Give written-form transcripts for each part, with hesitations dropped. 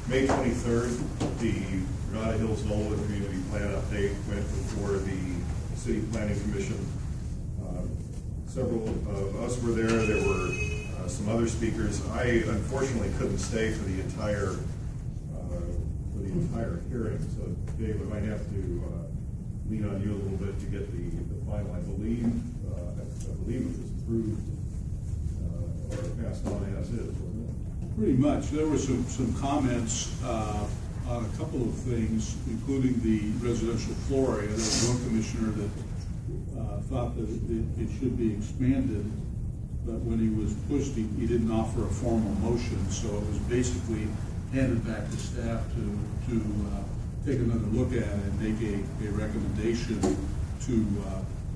May 23rd, the Granada Hills Knollwood Community Plan Update went before the City Planning Commission. Several of us were there. There were some other speakers. I unfortunately couldn't stay for the entire hearing, so Dave, I might have to lean on you a little bit to get the final. I believe it was approved or passed on as is, wasn't it? Pretty much. There were some comments on a couple of things, including the residential floor area. There was one commissioner that thought that it should be expanded, but when he was pushed, he didn't offer a formal motion, so it was basically handed back to staff to take another look at it and make a recommendation to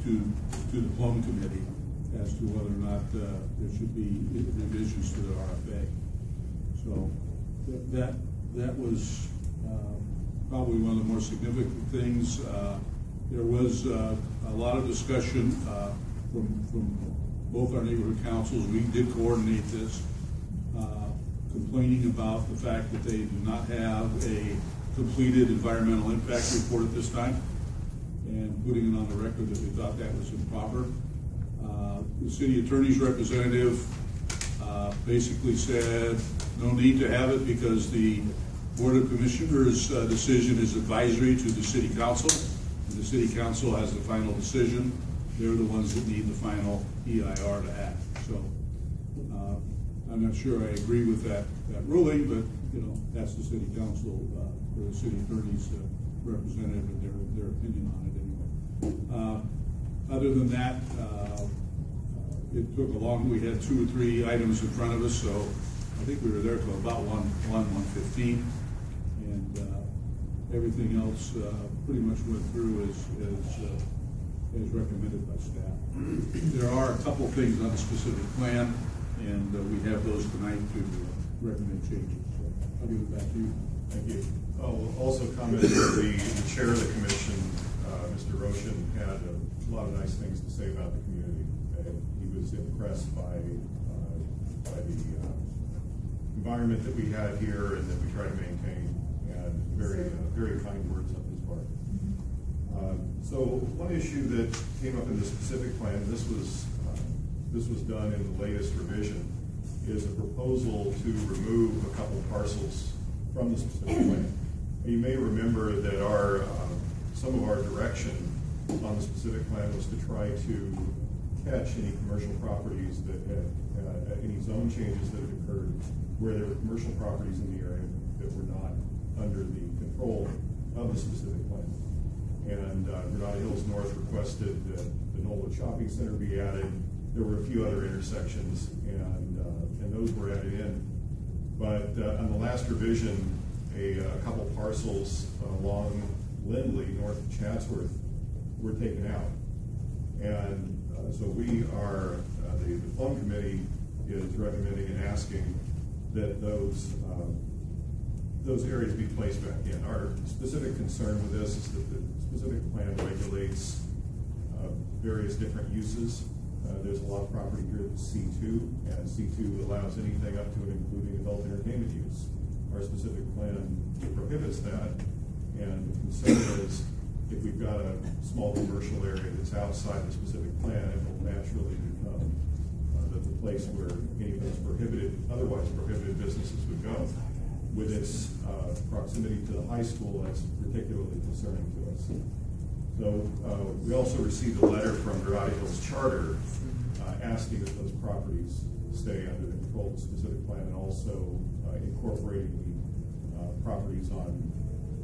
the Plum Committee as to whether or not there should be revisions to the RFA. So that was probably one of the more significant things. There was a lot of discussion from both our neighborhood councils. We did coordinate this, complaining about the fact that they do not have a completed environmental impact report at this time, and putting it on the record that we thought that was improper. The city attorney's representative basically said no need to have it because the Board of Commissioners' decision is advisory to the City Council. And the City Council has the final decision. They're the ones that need the final EIR to act. So I'm not sure I agree with that ruling, but that's the City Council or the City Attorney's representative and their opinion on it anyway. Other than that, it took a long. We had 2 or 3 items in front of us, so I think we were there till about 1:15, and everything else pretty much went through as recommended by staff. There are a couple things on the specific plan, and we have those tonight to recommend changes. So I'll give it back to you. Thank you. I'll also comment that the chair of the commission, Mr. Roshan, had a lot of nice things to say about the community. He was impressed by the environment that we had here and that we try to maintain, and very kind words on his part. So one issue that came up in the specific plan, this was done in the latest revision, is a proposal to remove a couple parcels from the specific plan. You may remember that some of our direction on the specific plan was to try to catch any commercial properties that had any zone changes that had occurred where there were commercial properties in the area that were not under the control of the specific plan. And Granada Hills North requested that the Knollwood Shopping Center be added. There were a few other intersections, and those were added in. But on the last revision, a couple parcels along Lindley, north of Chatsworth, were taken out. And so we are, the Plum Committee is recommending and asking that those areas be placed back in. Our specific concern with this is that the specific plan regulates various different uses. There's a lot of property here that's C2, and C2 allows anything up to and including adult entertainment use. Our specific plan prohibits that, and the concern is if we've got a small commercial area that's outside the specific plan, it will naturally become the place where any of those otherwise prohibited businesses would go. With its proximity to the high school, that's particularly concerning to us. So we also received a letter from Granada Hills Charter asking that those properties stay under the control of the specific plan, and also incorporating the properties on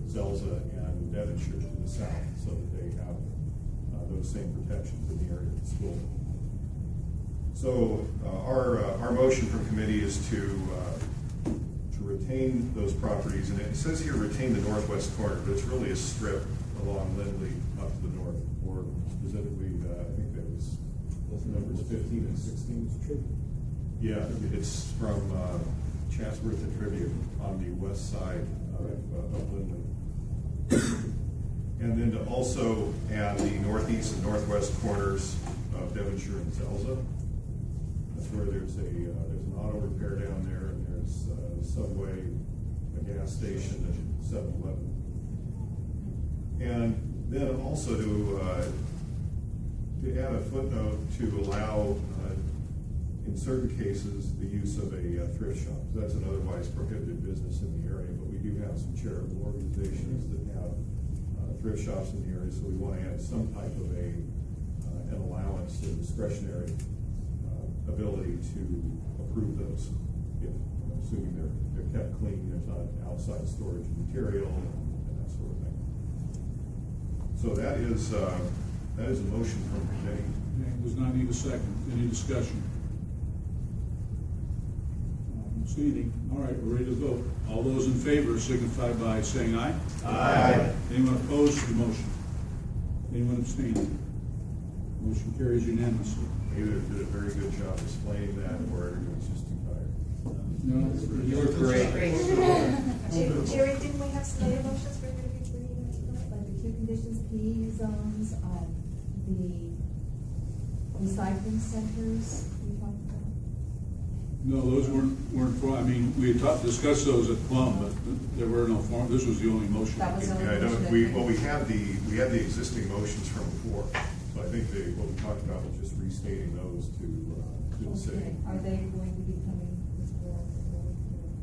Zelza and Devonshire to the south, so that they have those same protections in the area of the school. So our motion from committee is to retain those properties, and it says here retain the northwest corner, but it's really a strip along Lindley up to the north, or specifically, I think that was numbers 15 and 16. Yeah, it's from Chatsworth to Tribune on the west side of Lindley. And then to also add the northeast and northwest corners of Devonshire and Zelza. That's where there's an auto repair down there, and there's subway a gas station and 7-Eleven. And then also to add a footnote to allow, in certain cases, the use of a thrift shop. That's an otherwise prohibited business in the area, but we do have some charitable organizations that have thrift shops in the area, so we want to add some type of an allowance, a discretionary ability to approve those, if assuming they're kept clean, there's not outside storage of material and that sort of thing. So that is a motion from committee. Okay, does not need a second. Any discussion? Proceeding. All right, we're ready to vote. All those in favor signify by saying aye. Aye. Anyone opposed to the motion? Anyone abstaining? Motion carries unanimously. Either did a very good job explaining that, or everyone's just too tired. No, You were great. Jerry, didn't we have some other motions we're going to be bringing up tonight, like the two conditions, PE zones, the recycling centers we talked about? no, those weren't for, I mean, we had discussed those at Plum, but there were no form, this was the only motion. That was the only Yeah, I don't, motion. we have the existing motions from before, so I think what we talked about was just restating those to the city. Okay, are they going to be coming before?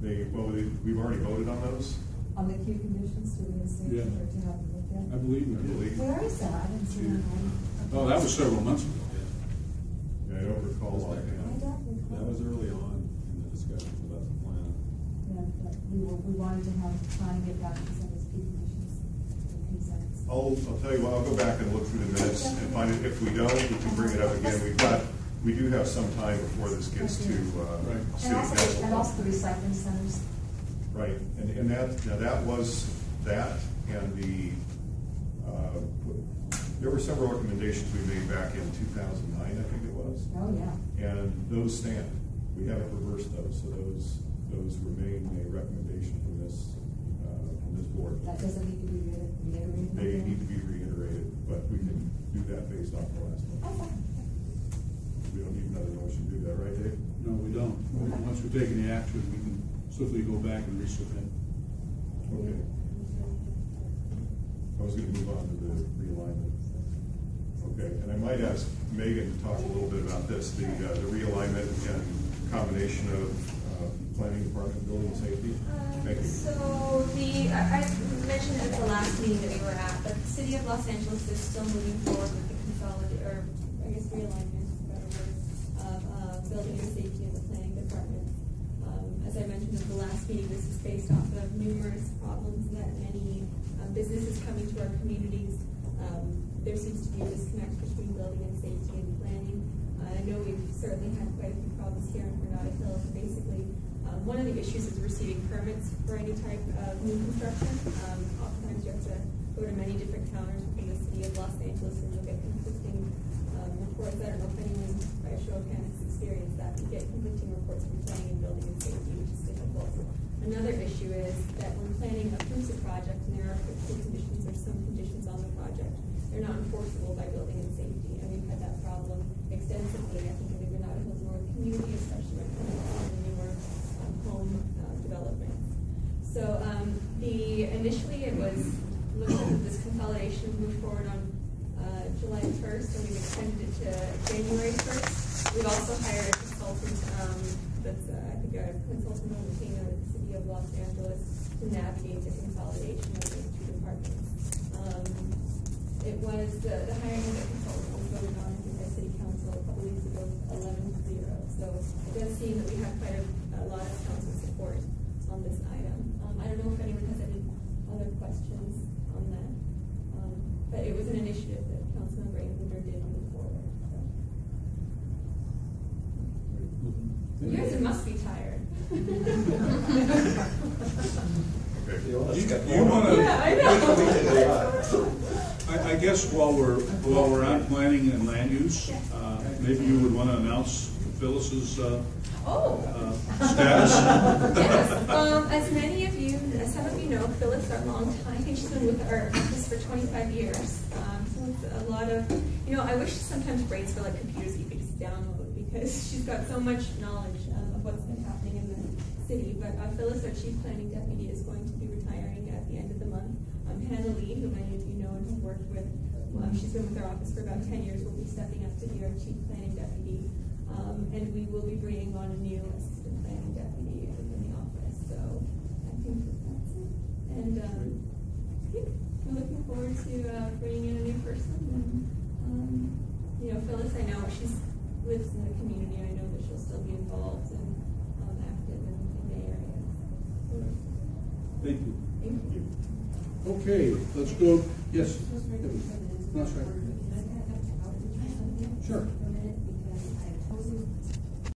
We've already voted on those. On the Q conditions to reinstate Yeah. or to have them looked at? I believe it. Where is that? I didn't see that. Oh, that was several months ago. Yeah, I don't recall I offhand. don't recall. That was early on in the discussions about the plan. Yeah, but we wanted to have time to get back to some of those Q conditions and consents. I'll tell you what, I'll go back and look through the minutes and find it. If we don't, we can bring it up again. We do have some time before this gets to Right. city council. And also the recycling centers. Right, and that was that, and there were several recommendations we made back in 2009, I think it was. Oh, yeah. And those stand. We haven't reversed those, so those remain a recommendation from this board. That doesn't need to be reiterated. They need to be reiterated, but we can do that based off the last one. Okay. We don't need another motion to do that, right, Dave? No, we don't. Once we've taken the action, we can swiftly go back and resubmit. Okay. I was gonna move on to the realignment. Okay, and I might ask Megan to talk a little bit about this, the realignment and combination of planning department, building and safety. Thank you. So I mentioned at the last meeting that we were at, but the City of Los Angeles is still moving forward with the realignment, is a better word, of building and safety in the planning department. As I mentioned at the last meeting, this is based off of numerous problems that many businesses coming to our communities. There seems to be a disconnect between building and safety and planning. I know we've certainly had quite a few problems here in Granada Hills. Basically, one of the issues is receiving permits for any type of new construction. Oftentimes you have to go to many different counters within the City of Los Angeles, and you'll get conflicting reports. I don't know if anyone, by a show of hands, has experienced that. You get conflicting reports from planning and building and safety, which is difficult. Another issue is that when planning approves a project and there are critical conditions or some conditions on the project, they're not enforceable by building and safety. And we've had that problem extensively, I think, in the Granada Hills North community, especially when it comes to the newer home development. So initially it was looked at that this consolidation moved forward on July 1st, and we've extended it to January 1st. We've also hired a consultant that's I think a consultant on the team at the City of Los Angeles to navigate the consolidation of those two departments. It was the hiring of the consultant was voted on, I think, by City Council a couple weeks ago, 11-0. So it does seem that we have quite a lot of council support on this item. I don't know if anyone has any other questions on that, but it was an initiative that Councilmember Englander did move forward. So. You guys must be tired. Okay. You wanna? Yeah, I know. I guess while we're on planning and land use, maybe you would want to announce Phyllis's status. Yes. As many of you, as some of you know, Phyllis, our long time, she's been with our office for 25 years. So it's a lot of, I wish sometimes brains were like computers that you could just download, because she's got so much knowledge of what's been happening in the city, but Phyllis, our chief planning deputy, is going to be retiring at the end of the month. Hannah Lee, who many of you know and have worked with, she's been with our office for about 10 years, will be stepping up to be our chief planning deputy. And we will be bringing on a new assistant planning deputy in the office. So I think that's it. And we're looking forward to bringing in a new person. And, you know, Phyllis, I know she lives in the community. I know that she'll still be involved and active in the area. So, Thank you. thank you. Okay, let's go. Yes. No, sorry. Sure.